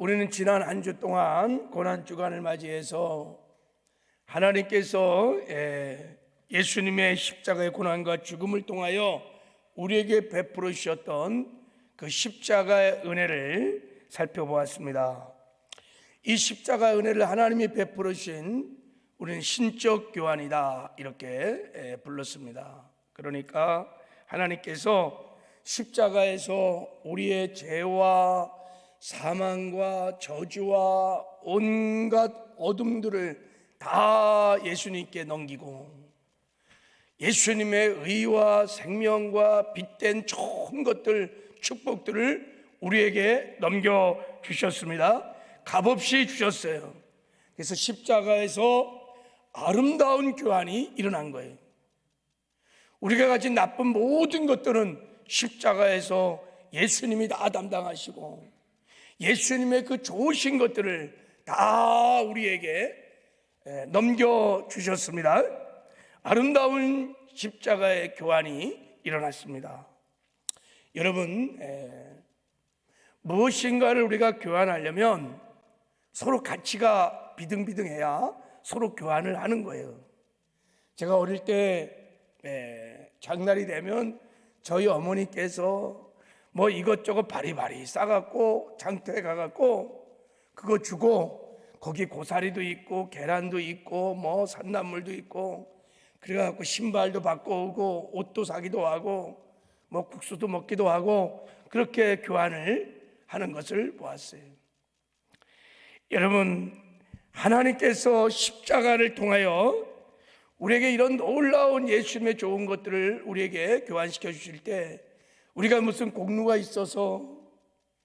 우리는 지난 한 주 동안 고난주간을 맞이해서 하나님께서 예수님의 십자가의 고난과 죽음을 통하여 우리에게 베풀어 주셨던 그 십자가의 은혜를 살펴보았습니다. 이 십자가의 은혜를 하나님이 베풀어 주신 우리는 신적 교환이다, 이렇게 불렀습니다. 그러니까 하나님께서 십자가에서 우리의 죄와 사망과 저주와 온갖 어둠들을 다 예수님께 넘기고 예수님의 의와 생명과 빛된 좋은 것들, 축복들을 우리에게 넘겨주셨습니다. 값없이 주셨어요. 그래서 십자가에서 아름다운 교환이 일어난 거예요. 우리가 가진 나쁜 모든 것들은 십자가에서 예수님이 다 담당하시고 예수님의 그 좋으신 것들을 다 우리에게 넘겨주셨습니다. 아름다운 십자가의 교환이 일어났습니다. 여러분, 무엇인가를 우리가 교환하려면 서로 가치가 비등비등해야 서로 교환을 하는 거예요. 제가 어릴 때 장날이 되면 저희 어머니께서 뭐 이것저것 바리바리 싸갖고 장터에 가갖고 그거 주고 거기 고사리도 있고 계란도 있고 뭐 산나물도 있고 그래갖고 신발도 바꿔 오고 옷도 사기도 하고 뭐 국수도 먹기도 하고 그렇게 교환을 하는 것을 보았어요. 여러분, 하나님께서 십자가를 통하여 우리에게 이런 놀라운 예수님의 좋은 것들을 우리에게 교환시켜 주실 때 우리가 무슨 공로가 있어서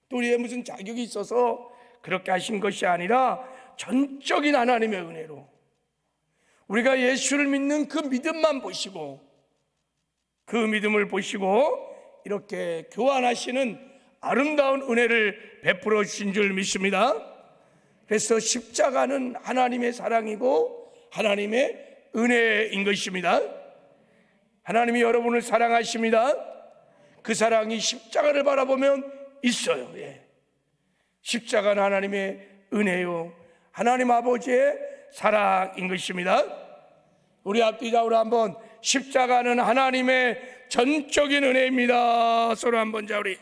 또 우리의 무슨 자격이 있어서 그렇게 하신 것이 아니라 전적인 하나님의 은혜로 우리가 예수를 믿는 그 믿음만 보시고 그 믿음을 보시고 이렇게 교환하시는 아름다운 은혜를 베풀어 주신 줄 믿습니다. 그래서 십자가는 하나님의 사랑이고 하나님의 은혜인 것입니다. 하나님이 여러분을 사랑하십니다. 그 사랑이 십자가를 바라보면 있어요. 십자가는 하나님의 은혜요, 하나님 아버지의 사랑인 것입니다. 우리 앞뒤좌우로 한번 십자가는 하나님의 전적인 은혜입니다. 서로 한번 자 우리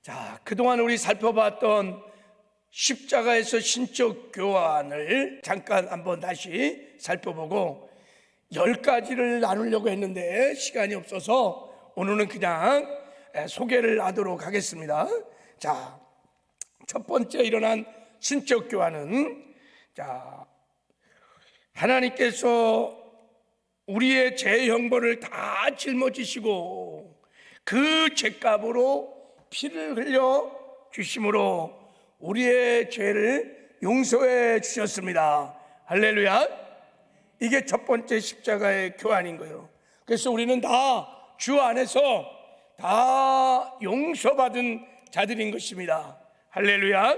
자, 그동안 우리 살펴봤던 십자가에서 신적 교환을 잠깐 한번 다시 살펴보고 10가지를 나누려고 했는데 시간이 없어서 오늘은 그냥 소개를 하도록 하겠습니다. 자, 첫 번째 일어난 신적 교환은 하나님께서 우리의 죄 형벌을 다 짊어지시고 그 죄값으로 피를 흘려 주심으로 우리의 죄를 용서해 주셨습니다. 할렐루야. 이게 첫 번째 십자가의 교환인 거예요. 그래서 우리는 다 주 안에서 다 용서받은 자들인 것입니다. 할렐루야.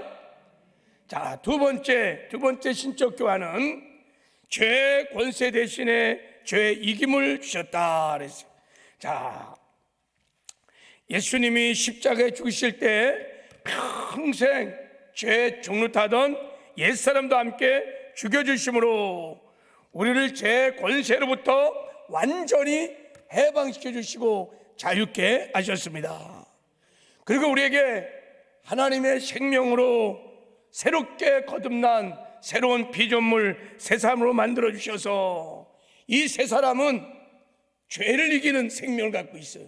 자, 두 번째 신적 교환은 죄 권세 대신에 죄 이김을 주셨다 그랬어요. 자, 예수님이 십자가에 죽으실 때 평생 죄 종노타던 옛사람도 함께 죽여주심으로 우리를 죄 권세로부터 완전히 해방시켜 주시고 자유케 하셨습니다. 그리고 우리에게 하나님의 생명으로 새롭게 거듭난 새로운 피조물 새 사람으로 만들어 주셔서 이 새 사람은 죄를 이기는 생명을 갖고 있어요.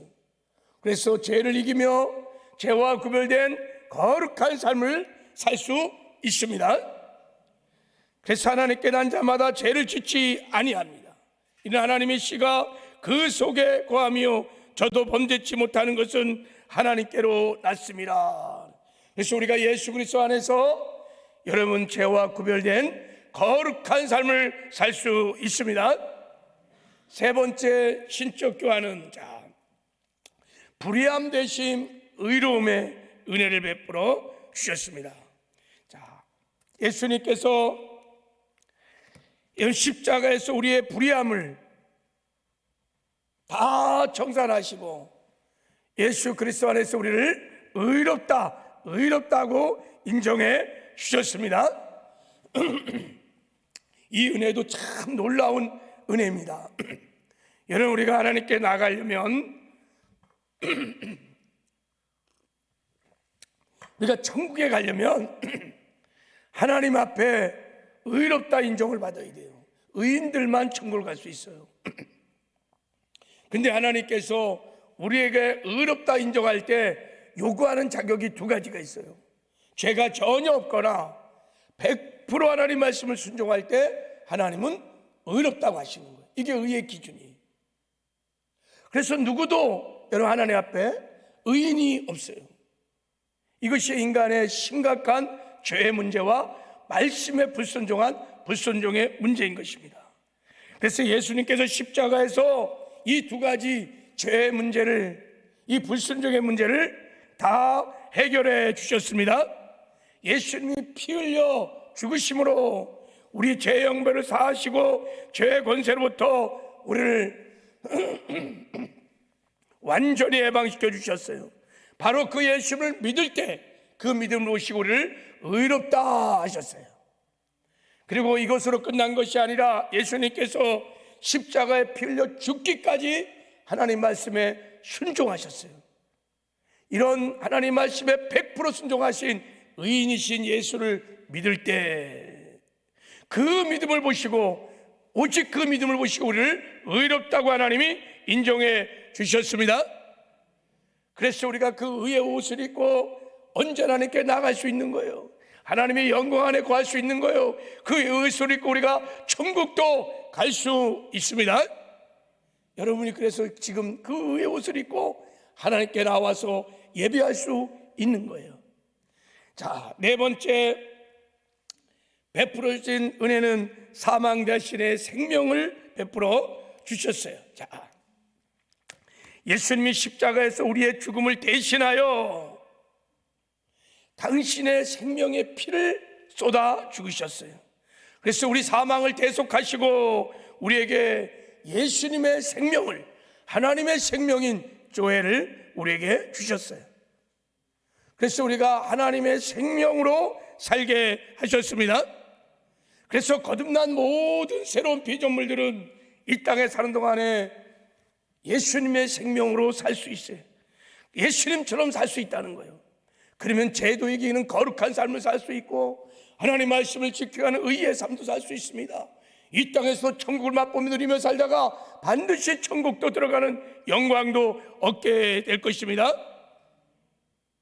그래서 죄를 이기며 죄와 구별된 거룩한 삶을 살 수 있습니다. 그래서 하나님께 난 자마다 죄를 짓지 아니합니다. 이는 하나님의 씨가 그 속에 거하며 저도 범죄치 못하는 것은 하나님께로 났습니다. 그래서 우리가 예수 그리스도 안에서 여러분 죄와 구별된 거룩한 삶을 살 수 있습니다. 세 번째 신적 교환은 불의함 대신 의로움의 은혜를 베풀어 주셨습니다. 자, 예수님께서 십자가에서 우리의 불의함을 다 다 청산하시고 예수 그리스도 안에서 우리를 의롭다고 인정해 주셨습니다. 이 은혜도 참 놀라운 은혜입니다. 여러분, 우리가 하나님께 나가려면 우리가 천국에 가려면 하나님 앞에 의롭다 인정을 받아야 돼요. 의인들만 천국을 갈 수 있어요. 근데 하나님께서 우리에게 의롭다 인정할 때 요구하는 자격이 두 가지가 있어요. 죄가 전혀 없거나 100% 하나님 말씀을 순종할 때 하나님은 의롭다고 하시는 거예요. 이게 의의 기준이에요. 그래서 누구도 여러분 하나님 앞에 의인이 없어요. 이것이 인간의 심각한 죄의 문제와 말씀에 불순종의 문제인 것입니다. 그래서 예수님께서 십자가에서 이 두 가지 죄의 문제를, 이 불순종의 문제를 다 해결해 주셨습니다. 예수님이 피 흘려 죽으심으로 우리 죄의 영배를 사하시고 죄의 권세로부터 우리를 완전히 해방시켜 주셨어요. 바로 그 예수를 믿을 때 그 믿음으로 오시고 우리를 의롭다 하셨어요. 그리고 이것으로 끝난 것이 아니라 예수님께서 십자가에 피 흘려 죽기까지 하나님 말씀에 순종하셨어요. 이런 하나님 말씀에 100% 순종하신 의인이신 예수를 믿을 때 그 믿음을 보시고, 오직 그 믿음을 보시고 우리를 의롭다고 하나님이 인정해 주셨습니다. 그래서 우리가 그 의의 옷을 입고 언제나 하나님께 나갈 수 있는 거예요. 하나님의 영광 안에 거할 수 있는 거예요. 그 의의 옷을 입고 우리가 천국도 갈 수 있습니다. 여러분이 그래서 지금 그 의의 옷을 입고 하나님께 나와서 예배할 수 있는 거예요. 자, 네 번째 베풀어 주신 은혜는 사망 대신에 생명을 베풀어 주셨어요. 자, 예수님이 십자가에서 우리의 죽음을 대신하여 당신의 생명의 피를 쏟아 죽으셨어요. 그래서 우리 사망을 대속하시고 우리에게 예수님의 생명을, 하나님의 생명인 조회를 우리에게 주셨어요. 그래서 우리가 하나님의 생명으로 살게 하셨습니다. 그래서 거듭난 모든 새로운 피조물들은 이 땅에 사는 동안에 예수님의 생명으로 살 수 있어요. 예수님처럼 살 수 있다는 거예요. 그러면 죄도 이기는 거룩한 삶을 살 수 있고 하나님 말씀을 지켜가는 의의 삶도 살 수 있습니다. 이 땅에서 천국을 맛보며 누리며 살다가 반드시 천국도 들어가는 영광도 얻게 될 것입니다.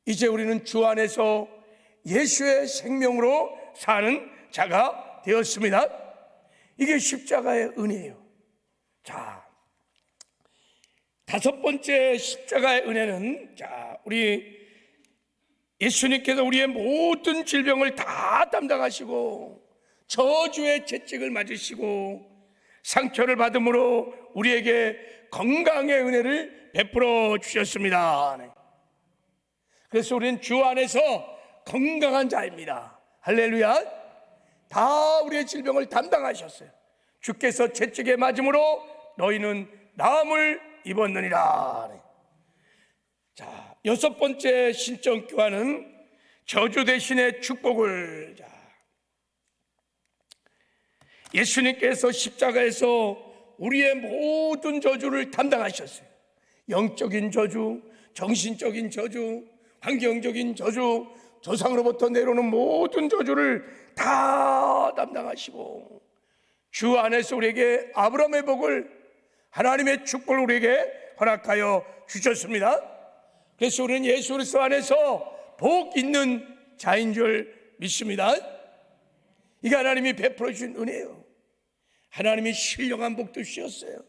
이제 우리는 주 안에서 예수의 생명으로 사는 자가 되었습니다. 이게 십자가의 은혜예요. 자, 다섯 번째 십자가의 은혜는, 자, 우리 예수님께서 우리의 모든 질병을 다 담당하시고 저주의 채찍을 맞으시고 상처를 받음으로 우리에게 건강의 은혜를 베풀어 주셨습니다. 그래서 우리는 주 안에서 건강한 자입니다. 할렐루야. 다 우리의 질병을 담당하셨어요. 주께서 채찍에 맞음으로 너희는 나음을 입었느니라. 자, 여섯 번째 신적 교환은 저주 대신에 축복을. 자, 예수님께서 십자가에서 우리의 모든 저주를 담당하셨어요. 영적인 저주, 정신적인 저주, 환경적인 저주, 조상으로부터 내려오는 모든 저주를 다 담당하시고 주 안에서 우리에게 아브라함의 복을, 하나님의 축복을 우리에게 허락하여 주셨습니다. 그래서 우리는 예수 그리스도 안에서 복 있는 자인 줄 믿습니다. 이게 하나님이 베풀어 주신 은혜예요. 하나님이 신령한 복도 주셨어요.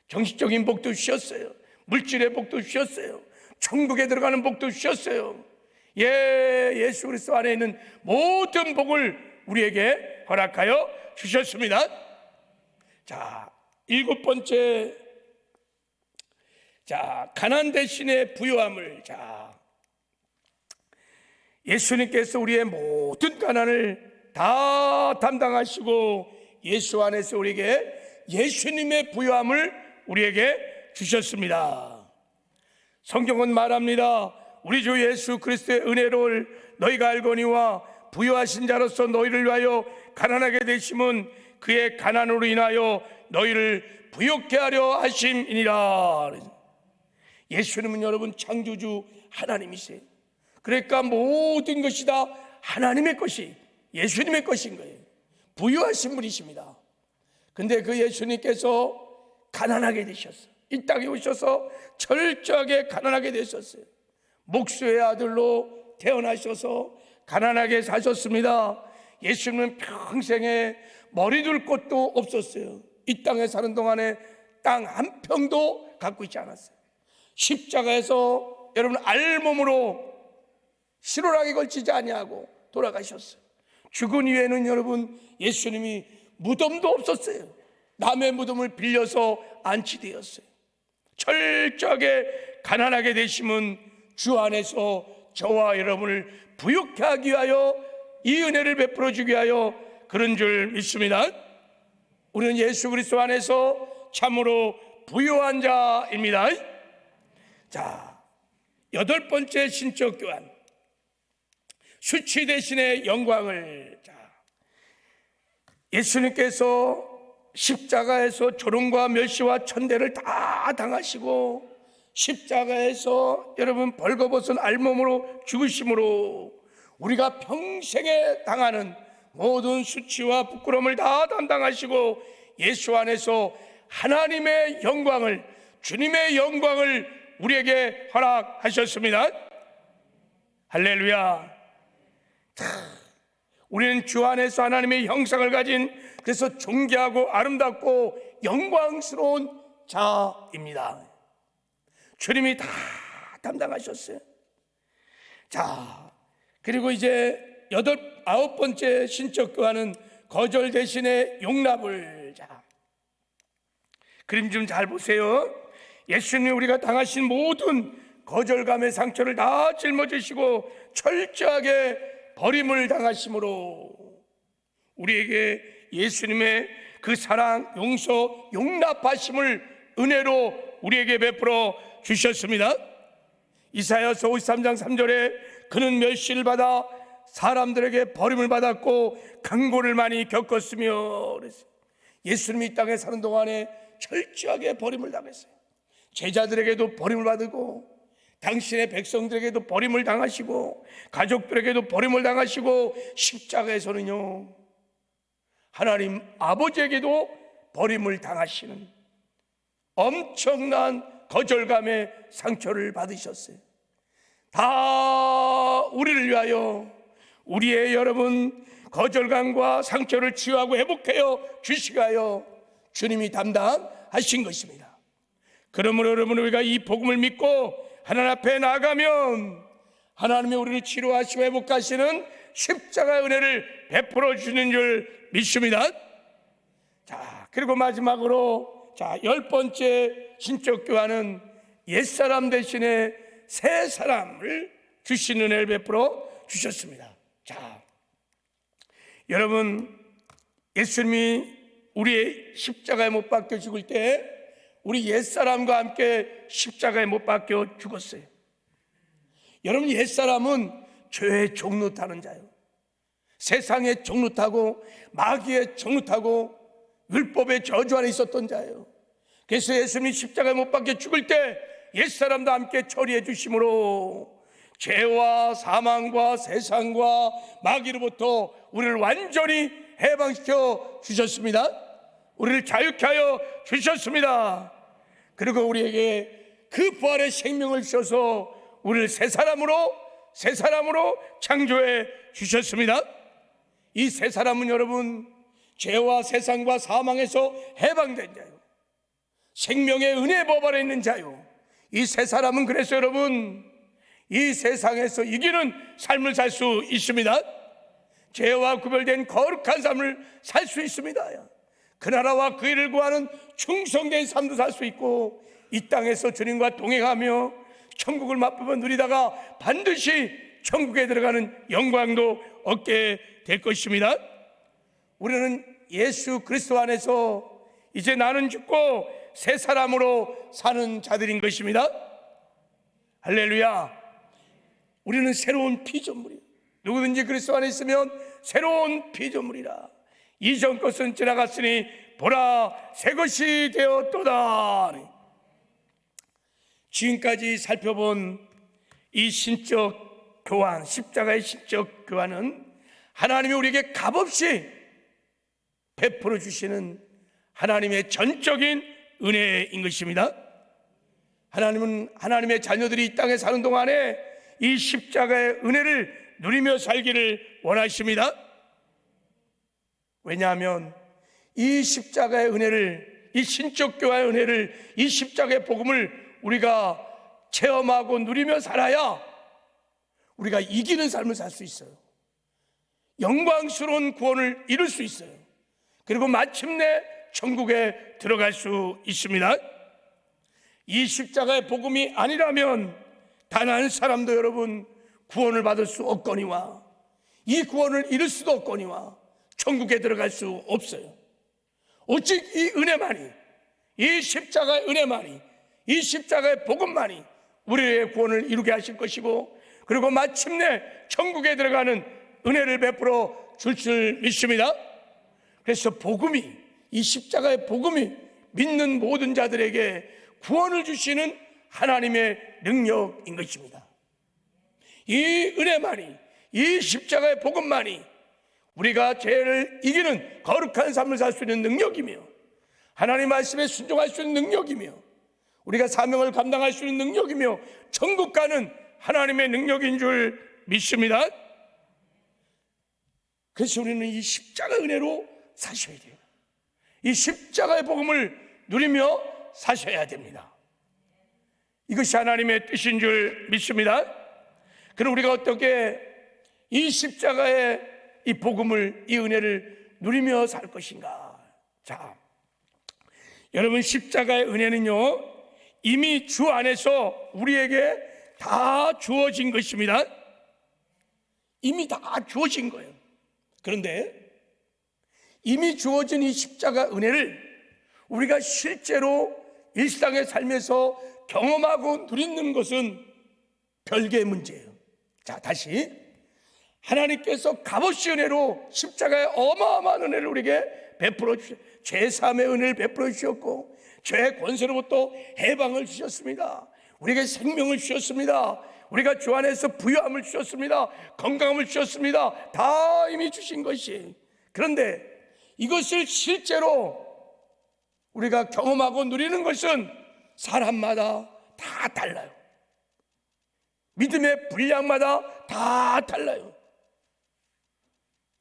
정신적인 복도 주셨어요. 물질의 복도 주셨어요. 천국에 들어가는 복도 주셨어요. 예수 그리스도 안에 있는 모든 복을 우리에게 허락하여 주셨습니다. 자, 일곱 번째, 자, 가난 대신에 부요함을. 자, 예수님께서 우리의 모든 가난을 다 담당하시고 예수 안에서 우리에게 예수님의 부요함을 우리에게 주셨습니다. 성경은 말합니다. 우리 주 예수 그리스도의 은혜를 너희가 알거니와 부유하신 자로서 너희를 위하여 가난하게 되심은 그의 가난으로 인하여 너희를 부욕케 하려 하심이니라. 예수님은 여러분 창조주 하나님이세요. 그러니까 모든 것이 다 하나님의 것이, 예수님의 것인 거예요. 부유하신 분이십니다. 근데 그 예수님께서 가난하게 되셨어요. 이 땅에 오셔서 철저하게 가난하게 되셨어요. 목수의 아들로 태어나셔서 가난하게 사셨습니다. 예수님은 평생에 머리 둘 곳도 없었어요. 이 땅에 사는 동안에 땅 한 평도 갖고 있지 않았어요. 십자가에서 여러분 알몸으로 실오라기 걸치지 아니하고 돌아가셨어요. 죽은 이후에는 여러분 예수님이 무덤도 없었어요. 남의 무덤을 빌려서 안치되었어요. 철저하게 가난하게 되심은 주 안에서 저와 여러분을 부욕케 하기 위하여, 이 은혜를 베풀어 주기 위하여 그런 줄 믿습니다. 우리는 예수 그리스도 안에서 참으로 부유한 자입니다. 자, 8번째 신적 교환, 수치 대신의 영광을. 예수님께서 십자가에서 조롱과 멸시와 천대를 다 당하시고 십자가에서 여러분 벌거벗은 알몸으로 죽으심으로 우리가 평생에 당하는 모든 수치와 부끄러움을 다 담당하시고 예수 안에서 하나님의 영광을, 주님의 영광을 우리에게 허락하셨습니다. 할렐루야. 우리는 주 안에서 하나님의 형상을 가진, 그래서 존귀하고 아름답고 영광스러운 자입니다. 주님이 다 담당하셨어요. 자, 그리고 이제 9번째 신적 교환은 거절 대신에 용납을. 자, 그림 좀 잘 보세요. 예수님이 우리가 당하신 모든 거절감의 상처를 다 짊어지시고 철저하게 버림을 당하심으로 우리에게 예수님의 그 사랑, 용서, 용납하심을 은혜로 우리에게 베풀어 주셨습니다. 이사야서 53장 3절에 그는 멸시를 받아 사람들에게 버림을 받았고 강고를 많이 겪었으며 그랬어요. 예수님이 이 땅에 사는 동안에 철저하게 버림을 당했어요. 제자들에게도 버림을 받고 당신의 백성들에게도 버림을 당하시고 가족들에게도 버림을 당하시고 십자가에서는요 하나님 아버지에게도 버림을 당하시는 엄청난 거절감의 상처를 받으셨어요. 다 우리를 위하여 우리의 여러분 거절감과 상처를 치유하고 회복하여 주시가요 주님이 담당하신 것입니다. 그러므로 여러분 우리가 이 복음을 믿고 하나님 앞에 나가면 하나님이 우리를 치료하시고 회복하시는 십자가의 은혜를 베풀어 주시는 줄 믿습니다. 자, 그리고 마지막으로 10번째 신적 교환은 옛사람 대신에 새 사람을 주시는 은혜를 베풀어 주셨습니다. 자, 여러분 예수님이 우리의 십자가에 못 박혀 죽을 때 우리 옛사람과 함께 십자가에 못 박혀 죽었어요. 여러분 옛사람은 죄의 종로 타는 자요, 세상의 종로 타고 마귀의 종로 타고 율법의 저주 안에 있었던 자예요. 그래서 예수님이 십자가에 못 박혀 죽을 때 옛사람도 함께 처리해 주심으로 죄와 사망과 세상과 마귀로부터 우리를 완전히 해방시켜 주셨습니다. 우리를 자유케 하여 주셨습니다. 그리고 우리에게 그 부활의 생명을 주셔서 우리를 새 사람으로 창조해 주셨습니다. 이 새 사람은 여러분 죄와 세상과 사망에서 해방된 자요, 생명의 은혜 법 아래 있는 자요. 이 새 사람은 그래서 여러분 이 세상에서 이기는 삶을 살 수 있습니다. 죄와 구별된 거룩한 삶을 살 수 있습니다. 그 나라와 그 일을 구하는 충성된 삶도 살 수 있고 이 땅에서 주님과 동행하며 천국을 맛보며 누리다가 반드시 천국에 들어가는 영광도 얻게 될 것입니다. 우리는 예수 그리스도 안에서 이제 나는 죽고 새 사람으로 사는 자들인 것입니다. 할렐루야. 우리는 새로운 피조물이에요. 누구든지 그리스도 안에 있으면 새로운 피조물이라. 이전 것은 지나갔으니 보라 새 것이 되었도다. 지금까지 살펴본 이 신적 교환, 십자가의 신적 교환은 하나님이 우리에게 값없이 베풀어 주시는 하나님의 전적인 은혜인 것입니다. 하나님은 하나님의 자녀들이 이 땅에 사는 동안에 이 십자가의 은혜를 누리며 살기를 원하십니다. 왜냐하면 이 십자가의 은혜를, 이 신적 교화의 은혜를, 이 십자가의 복음을 우리가 체험하고 누리며 살아야 우리가 이기는 삶을 살 수 있어요. 영광스러운 구원을 이룰 수 있어요. 그리고 마침내 천국에 들어갈 수 있습니다. 이 십자가의 복음이 아니라면 단 한 사람도 여러분 구원을 받을 수 없거니와 이 구원을 이룰 수도 없거니와 천국에 들어갈 수 없어요. 오직 이 은혜만이, 이 십자가의 은혜만이, 이 십자가의 복음만이 우리의 구원을 이루게 하실 것이고, 그리고 마침내 천국에 들어가는 은혜를 베풀어 줄 믿습니다. 그래서 복음이, 이 십자가의 복음이 믿는 모든 자들에게 구원을 주시는 하나님의 능력인 것입니다. 이 은혜만이, 이 십자가의 복음만이 우리가 죄를 이기는 거룩한 삶을 살 수 있는 능력이며, 하나님 말씀에 순종할 수 있는 능력이며, 우리가 사명을 감당할 수 있는 능력이며, 천국 가는 하나님의 능력인 줄 믿습니다. 그래서 우리는 이 십자가 은혜로 사셔야 돼요. 이 십자가의 복음을 누리며 사셔야 됩니다. 이것이 하나님의 뜻인 줄 믿습니다. 그럼 우리가 어떻게 이 십자가의 이 복음을, 이 은혜를 누리며 살 것인가? 자, 여러분, 십자가의 은혜는요 이미 주 안에서 우리에게 다 주어진 것입니다. 이미 다 주어진 거예요. 그런데 이미 주어진 이 십자가 은혜를 우리가 실제로 일상의 삶에서 경험하고 누리는 것은 별개의 문제예요. 자, 다시 하나님께서 값없이 은혜로 십자가의 어마어마한 은혜를 우리에게 베풀어 주셨, 죄사함의 은혜를 베풀어 주셨고, 죄의 권세로부터 해방을 주셨습니다. 우리에게 생명을 주셨습니다. 우리가 주 안에서 부유함을 주셨습니다. 건강함을 주셨습니다. 다 이미 주신 것이. 그런데 이것을 실제로 우리가 경험하고 누리는 것은 사람마다 다 달라요. 믿음의 분량마다 다 달라요.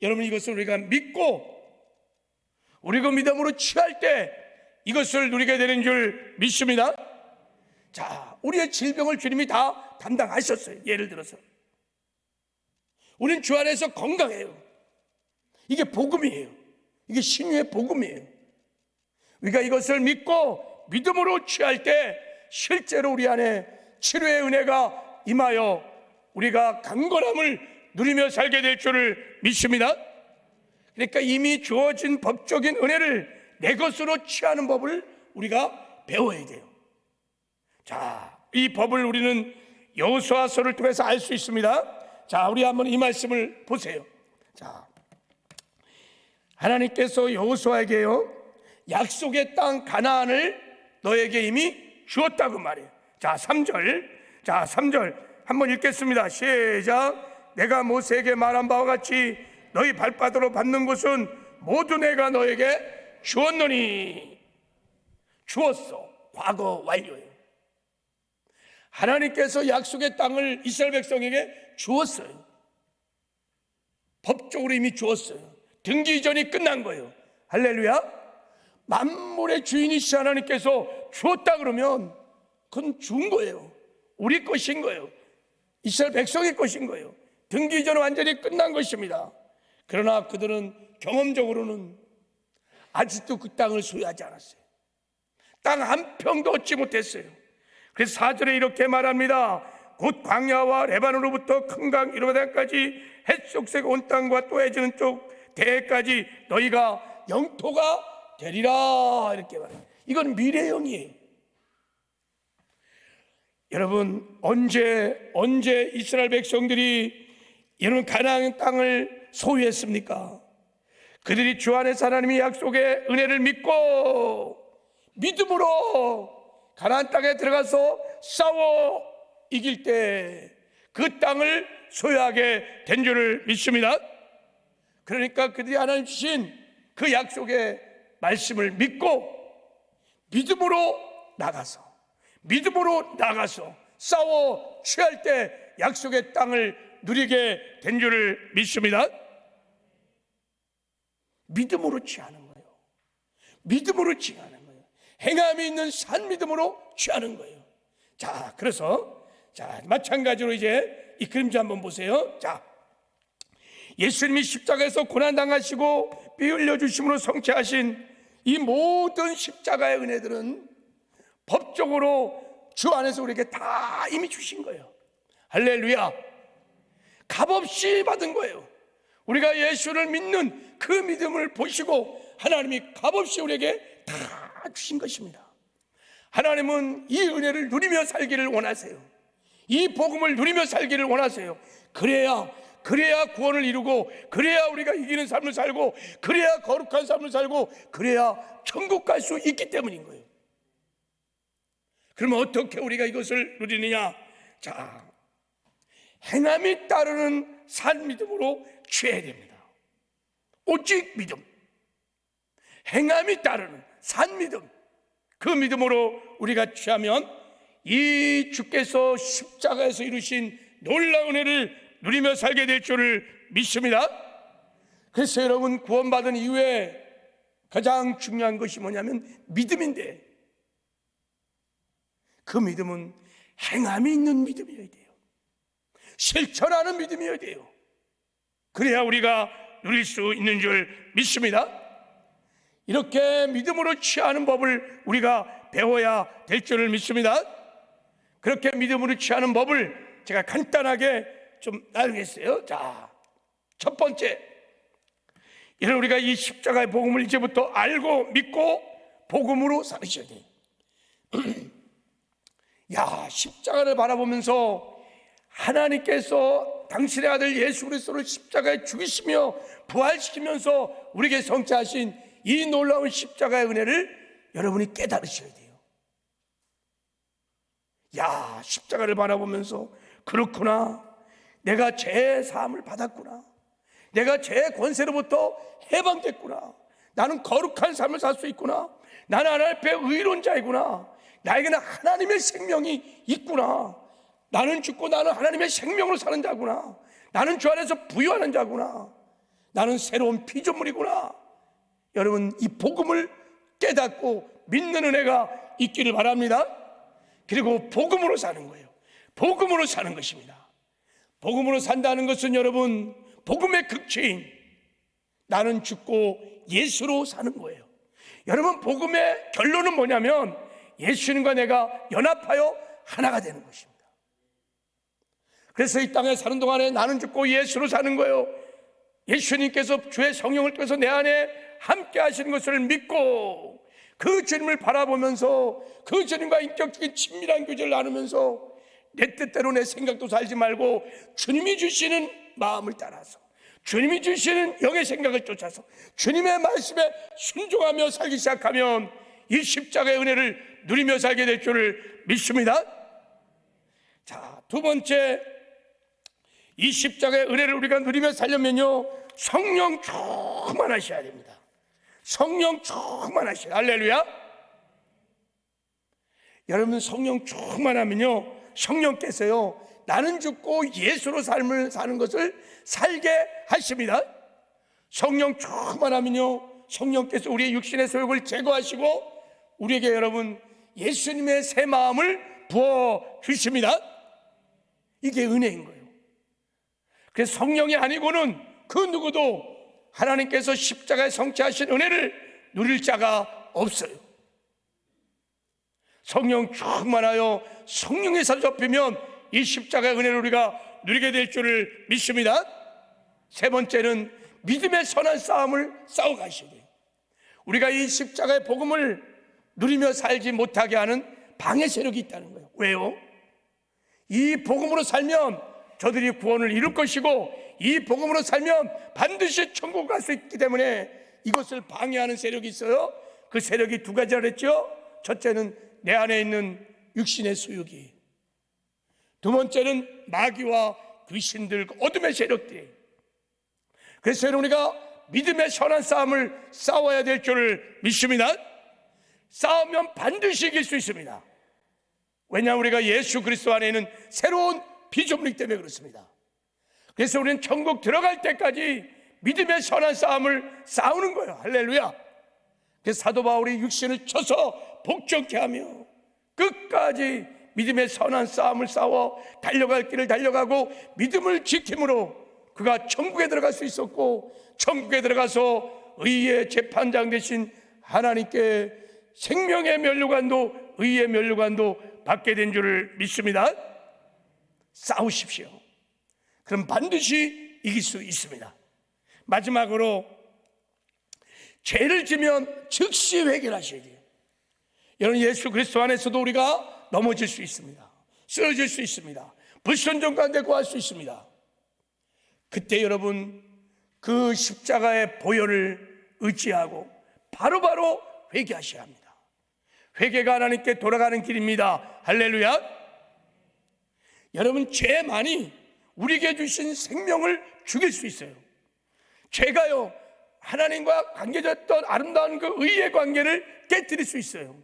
여러분, 이것을 우리가 믿고 우리가 믿음으로 취할 때 이것을 누리게 되는 줄 믿습니다. 자, 우리의 질병을 주님이 다 담당하셨어요. 예를 들어서 우리는 주 안에서 건강해요. 이게 복음이에요. 이게 신유의 복음이에요. 우리가 이것을 믿고 믿음으로 취할 때 실제로 우리 안에 치료의 은혜가 임하여 우리가 강건함을 누리며 살게 될 줄을 믿습니다. 그러니까 이미 주어진 법적인 은혜를 내 것으로 취하는 법을 우리가 배워야 돼요. 자, 이 법을 우리는 여호수아서를 통해서 알 수 있습니다. 자, 우리 한번 이 말씀을 보세요. 자, 하나님께서 여호수아에게요 약속의 땅 가나안을 너에게 이미 주었다고 말해요. 자, 3절. 자, 3절 한번 읽겠습니다. 시작. 내가 모세에게 말한 바와 같이 너희 발바닥으로 밟는 곳은 모두 내가 너에게 주었노니. 주었어. 과거 완료예요. 하나님께서 약속의 땅을 이스라엘 백성에게 주었어요. 법적으로 이미 주었어요. 등기 이전이 끝난 거예요. 할렐루야. 만물의 주인이신 하나님께서 주었다 그러면 그건 준 거예요. 우리 것인 거예요. 이스라엘 백성의 것인 거예요. 등기 이전은 완전히 끝난 것입니다. 그러나 그들은 경험적으로는 아직도 그 땅을 소유하지 않았어요. 땅 한 평도 얻지 못했어요. 그래서 4절에 이렇게 말합니다. 곧 광야와 레바논으로부터 큰 강 이르바단까지 햇속색 온 땅과 또 해지는 쪽 대해까지 너희가 영토가 되리라. 이렇게 말해요. 이건 미래형이에요. 여러분, 언제 이스라엘 백성들이 이런 가나안 땅을 소유했습니까? 그들이 주 안에서 하나님의 약속의 은혜를 믿고 믿음으로 가나안 땅에 들어가서 싸워 이길 때 그 땅을 소유하게 된 줄을 믿습니다. 그러니까 그들이 하나님 주신 그 약속의 말씀을 믿고 믿음으로 나가서 싸워 취할 때 약속의 땅을 누리게 된 줄을 믿습니다. 믿음으로 취하는 거예요. 믿음으로 취하는 거예요. 행함이 있는 산 믿음으로 취하는 거예요. 자, 그래서 마찬가지로 이제 이 그림자 한번 보세요. 자, 예수님이 십자가에서 고난당하시고 피 흘려주심으로 성취하신 이 모든 십자가의 은혜들은 법적으로 주 안에서 우리에게 다 이미 주신 거예요. 할렐루야. 값없이 받은 거예요. 우리가 예수를 믿는 그 믿음을 보시고 하나님이 값없이 우리에게 다 주신 것입니다. 하나님은 이 은혜를 누리며 살기를 원하세요. 이 복음을 누리며 살기를 원하세요. 그래야 구원을 이루고, 그래야 우리가 이기는 삶을 살고, 그래야 거룩한 삶을 살고, 그래야 천국 갈 수 있기 때문인 거예요. 그러면 어떻게 우리가 이것을 누리느냐? 자, 행함이 따르는 산 믿음으로 취해야 됩니다. 오직 믿음, 행함이 따르는 산 믿음, 그 믿음으로 우리가 취하면 이 주께서 십자가에서 이루신 놀라운 은혜를 누리며 살게 될 줄을 믿습니다. 그래서 여러분, 구원받은 이후에 가장 중요한 것이 뭐냐면 믿음인데, 그 믿음은 행함이 있는 믿음이어야 돼요. 실천하는 믿음이어야 돼요. 그래야 우리가 누릴 수 있는 줄 믿습니다. 이렇게 믿음으로 취하는 법을 우리가 배워야 될 줄을 믿습니다. 그렇게 믿음으로 취하는 법을 제가 간단하게 좀 나누겠어요. 자, 첫 번째, 이런 우리가 이 십자가의 복음을 이제부터 알고 믿고 복음으로 살으셔야 돼요. 십자가를 바라보면서 하나님께서 당신의 아들 예수 그리스도를 십자가에 죽이시며 부활시키면서 우리에게 성취하신 이 놀라운 십자가의 은혜를 여러분이 깨달으셔야 돼요. 십자가를 바라보면서 그렇구나, 내가 죄의 사함을 받았구나, 내가 죄의 권세로부터 해방됐구나, 나는 거룩한 삶을 살 수 있구나, 나는 하나님 앞에 의로운 자이구나, 나에게는 하나님의 생명이 있구나, 나는 죽고 나는 하나님의 생명으로 사는 자구나, 나는 주 안에서 부유하는 자구나, 나는 새로운 피조물이구나. 여러분, 이 복음을 깨닫고 믿는 은혜가 있기를 바랍니다. 그리고 복음으로 사는 거예요. 복음으로 사는 것입니다. 복음으로 산다는 것은 여러분, 복음의 극치인 나는 죽고 예수로 사는 거예요. 여러분, 복음의 결론은 뭐냐면 예수님과 내가 연합하여 하나가 되는 것입니다. 그래서 이 땅에 사는 동안에 나는 죽고 예수로 사는 거예요. 예수님께서 주의 성령을 통해서 내 안에 함께 하시는 것을 믿고 그 주님을 바라보면서 그 주님과 인격적인 친밀한 교제를 나누면서 내 뜻대로 내 생각도 살지 말고 주님이 주시는 마음을 따라서, 주님이 주시는 영의 생각을 쫓아서 주님의 말씀에 순종하며 살기 시작하면 이 십자가의 은혜를 누리며 살게 될 줄을 믿습니다. 자, 두 번째, 이 십자가의 은혜를 우리가 누리며 살려면요, 성령 충만하셔야 됩니다. 성령 충만하셔야. 할렐루야. 여러분, 성령 충만하면요, 성령께서요 나는 죽고 예수로 삶을 사는 것을 살게 하십니다. 성령 충만하면요, 성령께서 우리의 육신의 소욕을 제거하시고 우리에게 여러분 예수님의 새 마음을 부어 주십니다. 이게 은혜인 거예요. 그래서 성령이 아니고는 그 누구도 하나님께서 십자가에 성취하신 은혜를 누릴 자가 없어요. 성령 충만하여 성령의 살에 접히면 이 십자가의 은혜를 우리가 누리게 될 줄을 믿습니다. 세 번째는 믿음의 선한 싸움을 싸워가셔야 돼요. 우리가 이 십자가의 복음을 누리며 살지 못하게 하는 방해 세력이 있다는 거예요. 왜요? 이 복음으로 살면 저들이 구원을 이룰 것이고 이 복음으로 살면 반드시 천국 갈 수 있기 때문에 이것을 방해하는 세력이 있어요. 그 세력이 두 가지라 그랬죠. 첫째는 내 안에 있는 육신의 수욕이, 두 번째는 마귀와 귀신들, 어둠의 세력들이. 그래서 우리가 믿음의 선한 싸움을 싸워야 될 줄을 믿습니다. 싸우면 반드시 이길 수 있습니다. 왜냐하면 우리가 예수 그리스도 안에 있는 새로운 피조물이기 때문에 그렇습니다. 그래서 우리는 천국 들어갈 때까지 믿음의 선한 싸움을 싸우는 거예요. 할렐루야. 그래서 사도 바울이 육신을 쳐서 복종케 하며 끝까지 믿음의 선한 싸움을 싸워 달려갈 길을 달려가고 믿음을 지킴으로 그가 천국에 들어갈 수 있었고, 천국에 들어가서 의의 재판장 되신 하나님께 생명의 면류관도 의의 면류관도 받게 된 줄을 믿습니다. 싸우십시오. 그럼 반드시 이길 수 있습니다. 마지막으로 죄를 지면 즉시 회개하셔야 돼요. 여러분, 예수 그리스도 안에서도 우리가 넘어질 수 있습니다. 쓰러질 수 있습니다. 불순종 가운데 구할 수 있습니다. 그때 여러분, 그 십자가의 보혈을 의지하고 바로바로 회개하셔야 합니다. 회개가 하나님께 돌아가는 길입니다. 할렐루야. 여러분, 죄만이 우리에게 주신 생명을 죽일 수 있어요. 죄가요, 하나님과 관계졌던 아름다운 그 의의 관계를 깨뜨릴 수 있어요.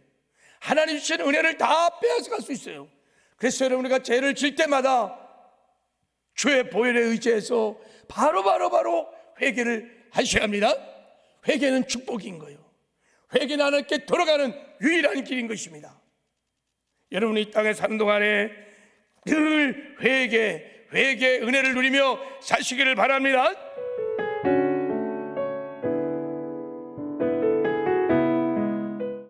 하나님 주신 은혜를 다 빼앗아갈 수 있어요. 그래서 여러분, 우리가 죄를 질 때마다 주의 보혈에 의지해서 바로 회개를 하셔야 합니다. 회개는 축복인 거예요. 회개는 하나님께 돌아가는 유일한 길인 것입니다. 여러분이 이 땅에 사는 동안에 늘 회개의 은혜를 누리며 사시기를 바랍니다.